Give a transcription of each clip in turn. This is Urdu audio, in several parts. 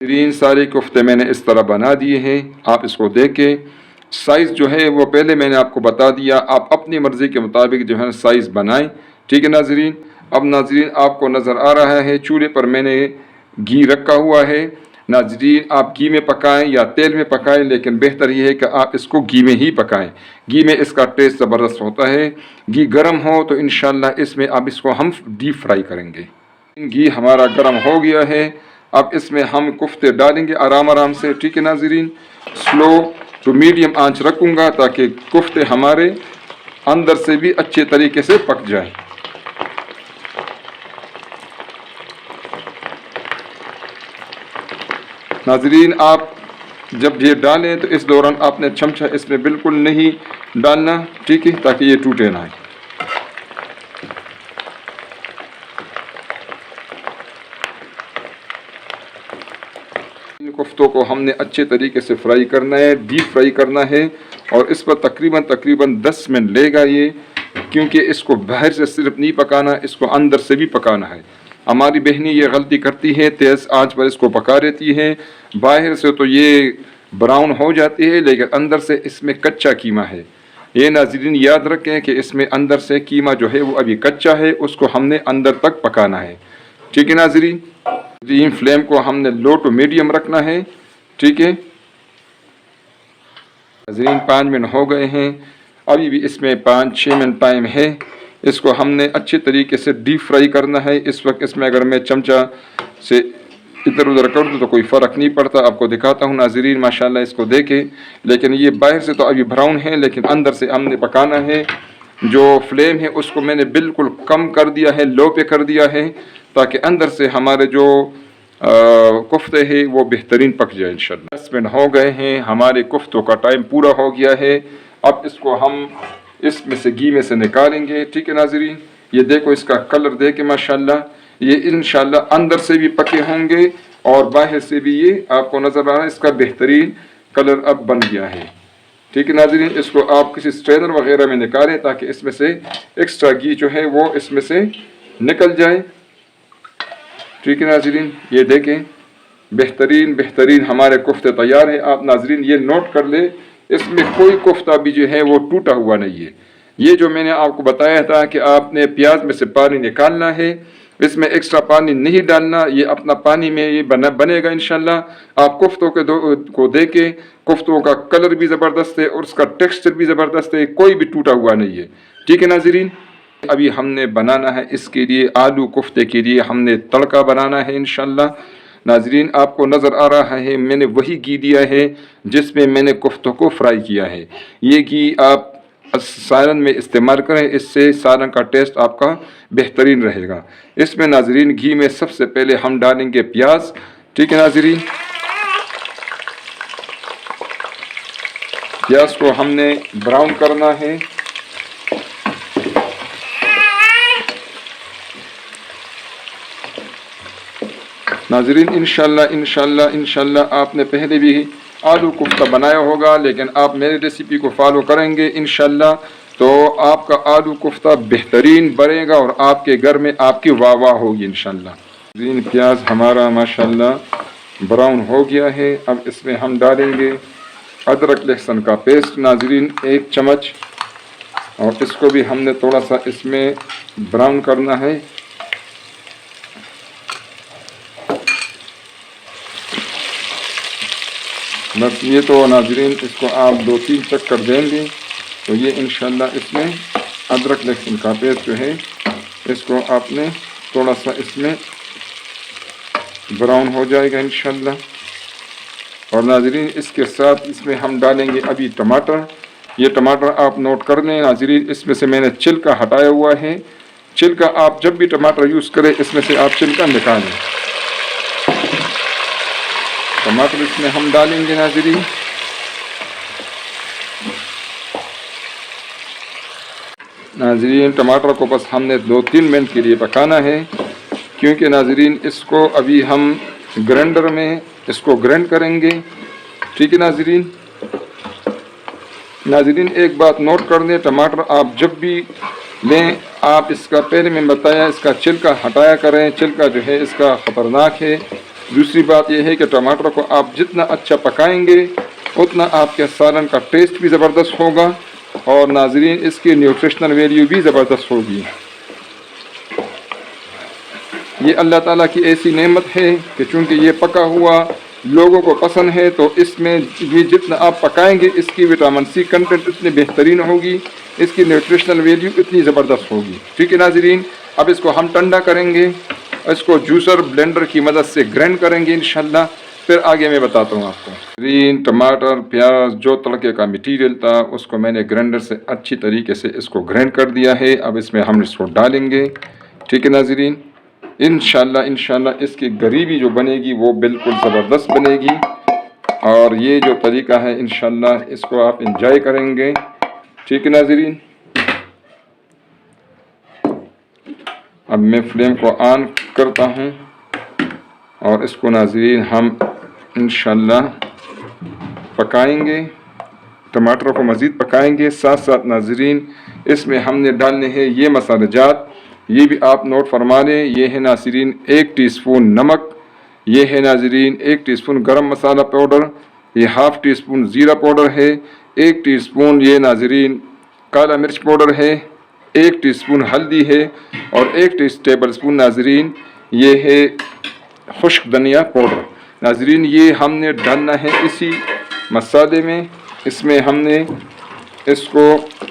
ترین سارے کفتے میں نے اس طرح بنا دیے ہیں، آپ اس کو دیکھیں۔ سائز جو ہے وہ پہلے میں نے آپ کو بتا دیا، آپ اپنی مرضی کے مطابق جو ہے سائز بنائیں، ٹھیک ہے ناظرین۔ اب ناظرین آپ کو نظر آ رہا ہے چولہے پر میں نے گھی رکھا ہوا ہے۔ ناظرین آپ گھی میں پکائیں یا تیل میں پکائیں، لیکن بہتر یہ ہے کہ آپ اس کو گھی میں ہی پکائیں، گھی میں اس کا ٹیسٹ زبردست ہوتا ہے۔ گھی گرم ہو تو انشاءاللہ اس میں اب اس کو ہم ڈیپ فرائی کریں گے۔ گھی ہمارا گرم ہو گیا ہے، اب اس میں ہم کفتے ڈالیں گے آرام آرام سے، ٹھیک ہے ناظرین۔ سلو ٹو میڈیم آنچ رکھوں گا تاکہ کفتے ہمارے اندر سے بھی اچھے طریقے سے پک جائیں۔ ناظرین آپ جب یہ ڈالیں تو اس دوران آپ نے چمچہ اس میں بالکل نہیں ڈالنا، ٹھیک ہے، تاکہ یہ ٹوٹے نہ۔ کفتوں کو ہم نے اچھے طریقے سے فرائی کرنا ہے، ڈیپ فرائی کرنا ہے، اور اس پر تقریباً 10 منٹ لے گا یہ، کیونکہ اس کو باہر سے صرف نہیں پکانا، اس کو اندر سے بھی پکانا ہے۔ ہماری بہنیں یہ غلطی کرتی ہے، تیز آنچ پر اس کو پکا دیتی ہے، باہر سے تو یہ براؤن ہو جاتی ہے لیکن اندر سے اس میں کچا قیمہ ہے۔ یہ ناظرین یاد رکھیں کہ اس میں اندر سے قیمہ جو ہے وہ ابھی کچا ہے، اس کو ہم نے اندر تک پکانا ہے، ٹھیک ہے ناظرین۔ فلیم کو ہم نے لو ٹو میڈیم رکھنا ہے، ٹھیک ہے ناظرین۔ 5 منٹ ہو گئے ہیں، ابھی بھی اس میں 5-6 منٹ ٹائم ہے۔ اس کو ہم نے اچھے طریقے سے ڈیپ فرائی کرنا ہے۔ اس وقت اس میں اگر میں چمچہ سے ادھر ادھر کر دوں تو کوئی فرق نہیں پڑتا، آپ کو دکھاتا ہوں ناظرین، ماشاءاللہ اس کو دیکھیں۔ لیکن یہ باہر سے تو ابھی براؤن ہے لیکن اندر سے ہم نے پکانا ہے۔ جو فلیم ہے اس کو میں نے بالکل کم کر دیا ہے، لو پہ کر دیا ہے، تاکہ اندر سے ہمارے جو کفتے ہیں وہ بہترین پک جائے انشاءاللہ۔ 10 منٹ ہو گئے ہیں، ہمارے کفتوں کا ٹائم پورا ہو گیا ہے۔ اب اس کو ہم اس میں سے گھی میں سے نکالیں گے، ٹھیک ہے ناظرین۔ یہ دیکھو اس کا کلر دیکھیں ماشاءاللہ، یہ انشاءاللہ اندر سے بھی پکے ہوں گے اور باہر سے بھی یہ آپ کو نظر آ رہا ہے، اس کا بہترین کلر اب بن گیا ہے، ٹھیک ہے ناظرین۔ اس کو آپ کسی سٹرینر وغیرہ میں نکالیں تاکہ اس میں سے ایکسٹرا گھی جو ہے وہ اس میں سے نکل جائے، ٹھیک ہے ناظرین۔ یہ دیکھیں بہترین ہمارے کفتے تیار ہیں۔ آپ ناظرین یہ نوٹ کر لیں، اس میں کوئی کفتہ بھی جو ہے وہ ٹوٹا ہوا نہیں ہے۔ یہ جو میں نے آپ کو بتایا تھا کہ آپ نے پیاز میں سے پانی نکالنا ہے، اس میں ایکسٹرا پانی نہیں ڈالنا، یہ اپنا پانی میں یہ بنے گا انشاءاللہ۔ آپ کفتوں کو دیکھیں، کفتوں کا کلر بھی زبردست ہے اور اس کا ٹیکسچر بھی زبردست ہے، کوئی بھی ٹوٹا ہوا نہیں ہے، ٹھیک ہے ناظرین۔ ابھی ہم نے بنانا ہے اس کے لیے آلو کفتے کے لیے ہم نے تڑکا بنانا ہے انشاءاللہ۔ ناظرین آپ کو نظر آ رہا ہے میں نے وہی گھی دیا ہے جس میں میں نے کفتوں کو فرائی کیا ہے۔ یہ گھی آپ سالن میں استعمال کریں، اس سے سالن کا ٹیسٹ آپ کا بہترین رہے گا۔ اس میں ناظرین گھی میں سب سے پہلے ہم ڈالیں گے پیاز، ٹھیک ہے ناظرین۔ پیاز کو ہم نے براؤن کرنا ہے۔ ناظرین انشاءاللہ آپ نے پہلے بھی آلو کفتہ بنایا ہوگا، لیکن آپ میری ریسیپی کو فالو کریں گے انشاءاللہ تو آپ کا آلو کفتہ بہترین بنے گا اور آپ کے گھر میں آپ کی واہ واہ ہوگی انشاءاللہ۔ ناظرین پیاز ہمارا ماشاءاللہ براؤن ہو گیا ہے، اب اس میں ہم ڈالیں گے ادرک لہسن کا پیسٹ ناظرین 1 چمچ، اور اس کو بھی ہم نے تھوڑا سا اس میں براؤن کرنا ہے۔ بس یہ تو ناظرین اس کو آپ 2-3 چکر دیں گے تو یہ انشاءاللہ اس میں ادرک لہسن کا پیسٹ جو ہے اس کو آپ نے تھوڑا سا اس میں براؤن ہو جائے گا انشاءاللہ۔ اور ناظرین اس کے ساتھ اس میں ہم ڈالیں گے ابھی ٹماٹر۔ یہ ٹماٹر آپ نوٹ کر لیں ناظرین، اس میں سے میں نے چھلکا ہٹایا ہوا ہے۔ چھلکا آپ جب بھی ٹماٹر یوز کریں اس میں سے آپ چھلکا نکالیں۔ ٹماٹر اس میں ہم ڈالیں گے ناظرین۔ ناظرین ٹماٹر کو بس ہم نے 2-3 منٹ کے لیے پکانا ہے، کیونکہ ناظرین اس کو ابھی ہم گرینڈر میں اس کو گرینڈ کریں گے، ٹھیک ہے ناظرین۔ ناظرین ایک بات نوٹ کر لیں، ٹماٹر آپ جب بھی لیں آپ اس کا پہلے میں بتایا اس کا چھلکا ہٹایا کریں، چھلکا جو ہے اس کا خطرناک ہے، دوسری بات یہ ہے کہ ٹماٹر کو آپ جتنا اچھا پکائیں گے اتنا آپ کے سالن کا ٹیسٹ بھی زبردست ہوگا اور ناظرین اس کی نیوٹریشنل ویلیو بھی زبردست ہوگی۔ یہ اللہ تعالیٰ کی ایسی نعمت ہے کہ چونکہ یہ پکا ہوا لوگوں کو پسند ہے تو اس میں یہ جتنا آپ پکائیں گے اس کی وٹامن سی کنٹینٹ اتنی بہترین ہوگی، اس کی نیوٹریشنل ویلیو اتنی زبردست ہوگی۔ ٹھیک ہے ناظرین، اب اس کو ہم ٹھنڈا کریں گے، اس کو جوسر بلینڈر کی مدد سے گرائنڈ کریں گے انشاءاللہ، پھر آگے میں بتاتا ہوں آپ کو۔ ناظرین ٹماٹر پیاز جو تڑکے کا مٹیریل تھا اس کو میں نے گرائنڈر سے اچھی طریقے سے اس کو گرائنڈ کر دیا ہے۔ اب اس میں ہم اس کو ڈالیں گے۔ ٹھیک ہے ناظرین، انشاءاللہ اس کی گریوی جو بنے گی وہ بالکل زبردست بنے گی اور یہ جو طریقہ ہے انشاءاللہ اس کو آپ انجوائے کریں گے۔ ٹھیک ہے ناظرین، اب میں فلیم کو آن کرتا ہوں اور اس کو ناظرین ہم انشاءاللہ پکائیں گے، ٹماٹر کو مزید پکائیں گے۔ ساتھ ساتھ ناظرین اس میں ہم نے ڈالنے ہیں یہ مسالہ جات، یہ بھی آپ نوٹ فرما لیں۔ یہ ہے ناظرین 1 ٹی اسپون نمک، یہ ہے ناظرین 1 ٹی اسپون گرم مسالہ پاؤڈر، یہ ½ ٹی اسپون زیرہ پاؤڈر ہے، 1 ٹی اسپون یہ ناظرین کالا مرچ پاؤڈر ہے، 1 ٹی اسپون ہلدی ہے اور 1 ٹیبل اسپون ناظرین یہ ہے خشک دھنیا پاؤڈر۔ ناظرین یہ ہم نے ڈالنا ہے اسی مسالے میں، اس میں ہم نے اس کو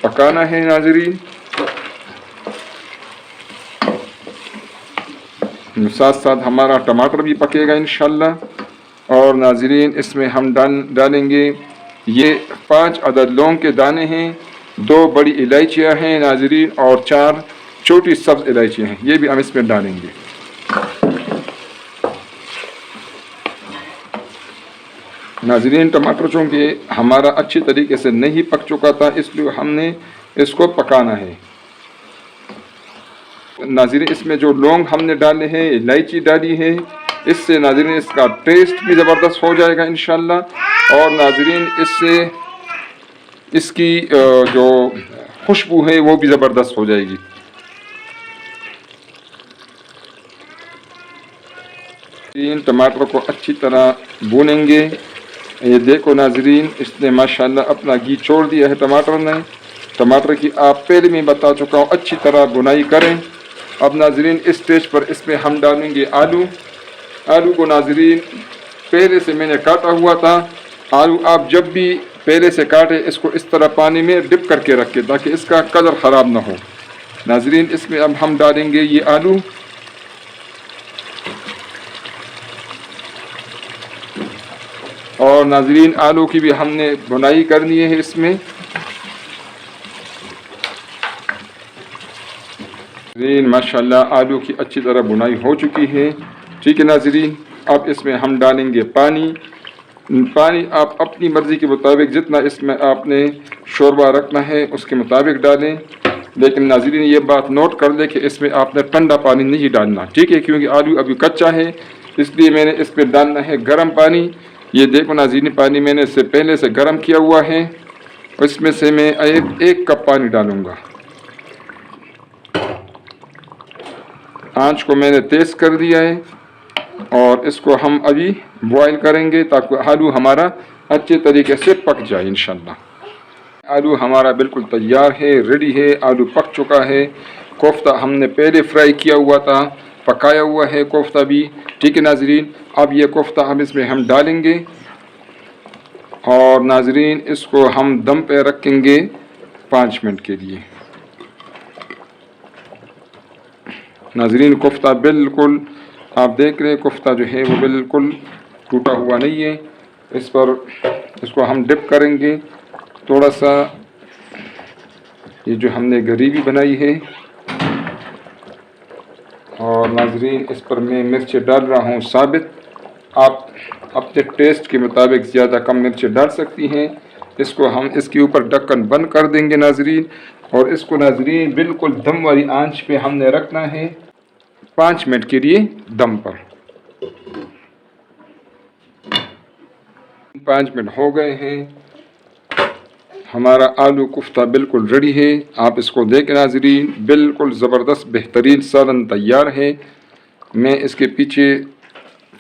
پکانا ہے ناظرین۔ ساتھ ساتھ ہمارا ٹماٹر بھی پکے گا انشاءاللہ۔ اور ناظرین اس میں ہم ڈالیں گے یہ 5 عدد لونگ کے دانے ہیں، 2 بڑی الائچیاں ہیں ناظرین اور 4 چھوٹی سبز الائچیاں ہیں، یہ بھی ہم اس میں ڈالیں گے۔ ناظرین ٹماٹر چونکہ ہمارا اچھی طریقے سے نہیں پک چکا تھا اس لیے ہم نے اس کو پکانا ہے۔ ناظرین اس میں جو لونگ ہم نے ڈالے ہیں، الائچی ڈالی ہے، اس سے ناظرین اس کا ٹیسٹ بھی زبردست ہو جائے گا انشاءاللہ اور ناظرین اس سے اس کی جو خوشبو ہے وہ بھی زبردست ہو جائے گی۔ ٹماٹر کو اچھی طرح بھونیں گے۔ یہ دیکھو ناظرین اس نے ماشاءاللہ اپنا گھی چھوڑ دیا ہے ٹماٹر نے۔ ٹماٹر کی آپ پہلے میں بتا چکا ہوں اچھی طرح بھونائی کریں۔ اب ناظرین اس سٹیج پر اس میں ہم ڈالیں گے آلو کو ناظرین پہلے سے میں نے کاٹا ہوا تھا۔ آلو آپ جب بھی پہلے سے کاٹے اس کو اس طرح پانی میں ڈپ کر کے رکھیں تاکہ اس کا کلر خراب نہ ہو۔ ناظرین اس میں اب ہم ڈالیں گے یہ آلو اور ناظرین آلو کی بھی ہم نے بھونائی کرنی ہے اس میں۔ ماشاءاللہ آلو کی اچھی طرح بھونائی ہو چکی ہے۔ ٹھیک ہے ناظرین، اب اس میں ہم ڈالیں گے پانی آپ اپنی مرضی کے مطابق جتنا اس میں آپ نے شوربہ رکھنا ہے اس کے مطابق ڈالیں، لیکن ناظرین یہ بات نوٹ کر لیں کہ اس میں آپ نے ٹھنڈا پانی نہیں ڈالنا، ٹھیک ہے، کیونکہ آلو ابھی کچا ہے اس لیے میں نے اس پہ ڈالنا ہے گرم پانی۔ یہ دیکھو ناظرین پانی میں نے اس سے پہلے سے گرم کیا ہوا ہے، اس میں سے میں 1 کپ پانی ڈالوں گا۔ آنچ کو میں نے تیز کر دیا ہے اور اس کو ہم ابھی بوائل کریں گے تاکہ آلو ہمارا اچھے طریقے سے پک جائے انشاءاللہ۔ آلو ہمارا بالکل تیار ہے، ریڈی ہے، آلو پک چکا ہے۔ کوفتہ ہم نے پہلے فرائی کیا ہوا تھا، پکایا ہوا ہے کوفتہ بھی۔ ٹھیک ہے ناظرین، اب یہ کوفتہ اس میں ہم ڈالیں گے اور ناظرین اس کو ہم دم پہ رکھیں گے 5 منٹ کے لیے۔ ناظرین کوفتہ بالکل آپ دیکھ رہے ہیں کوفتہ جو ہے وہ بالکل ٹوٹا ہوا نہیں ہے۔ اس کو ہم ڈپ کریں گے تھوڑا سا، یہ جو ہم نے گریوی بنائی ہے، اور ناظرین اس پر میں مرچیں ڈال رہا ہوں ثابت، آپ اپنے ٹیسٹ کے مطابق زیادہ کم مرچیں ڈال سکتی ہیں۔ اس کو ہم اس کے اوپر ڈھکن بند کر دیں گے ناظرین، اور اس کو ناظرین بالکل دم والی آنچ پہ ہم نے رکھنا ہے 5 منٹ کے لیے دم پر۔ 5 منٹ ہو گئے ہیں، ہمارا آلو کوفتہ بالکل ریڈی ہے۔ آپ اس کو دیکھیں ناظرین، بالکل زبردست بہترین سالن تیار ہے۔ میں اس کے پیچھے